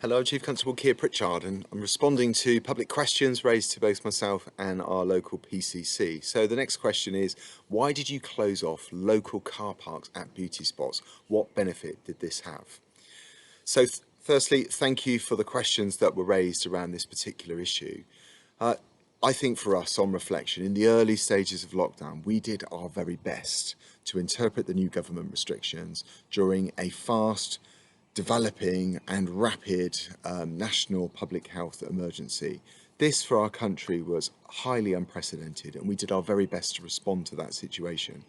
Hello, I'm Chief Constable Kier Pritchard, and I'm responding to public questions raised to both myself and our local PCC. So the next question is, why did you close off local car parks at beauty spots? What benefit did this have? So firstly, thank you for the questions that were raised around this particular issue. I think for us, on reflection, in the early stages of lockdown, we did our very best to interpret the new government restrictions during a fast developing and rapid national public health emergency. This for our country was highly unprecedented, and we did our very best to respond to that situation.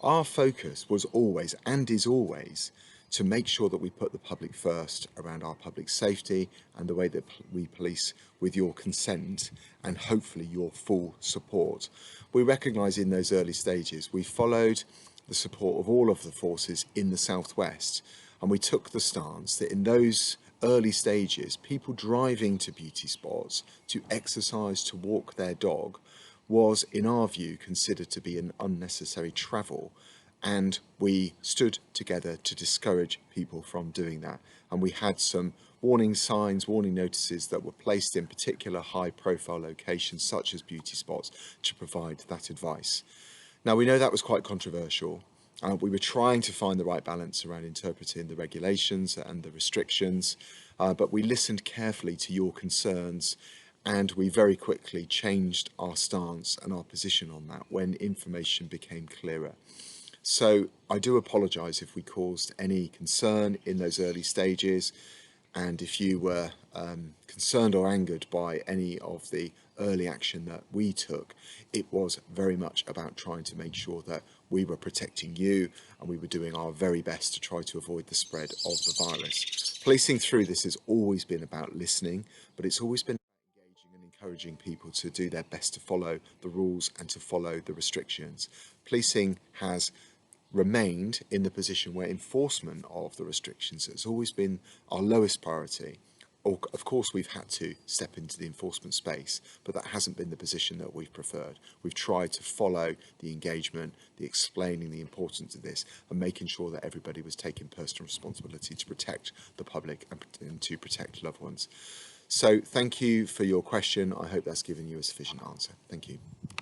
Our focus was always, and is always, to make sure that we put the public first around our public safety and the way that we police with your consent and hopefully your full support. We recognise in those early stages we followed the support of all of the forces in the southwest, and we took the stance that in those early stages, people driving to beauty spots to exercise, to walk their dog, was, in our view, considered to be an unnecessary travel. And we stood together to discourage people from doing that. And we had some warning signs, warning notices that were placed in particular high-profile locations, such as beauty spots, to provide that advice. Now, we know that was quite controversial. We were trying to find the right balance around interpreting the regulations and the restrictions, but we listened carefully to your concerns, and we very quickly changed our stance and our position on that when information became clearer. So I do apologise if we caused any concern in those early stages, and if you were concerned or angered by any of the early action that we took. It was very much about trying to make sure that we were protecting you, and we were doing our very best to try to avoid the spread of the virus. Policing through this has always been about listening, but it's always been about engaging and encouraging people to do their best to follow the rules and to follow the restrictions. Policing has remained in the position where enforcement of the restrictions has always been our lowest priority. Of course, we've had to step into the enforcement space, but that hasn't been the position that we've preferred. We've tried to follow the engagement, the explaining the importance of this, and making sure that everybody was taking personal responsibility to protect the public and to protect loved ones. So thank you for your question. I hope that's given you a sufficient answer. Thank you.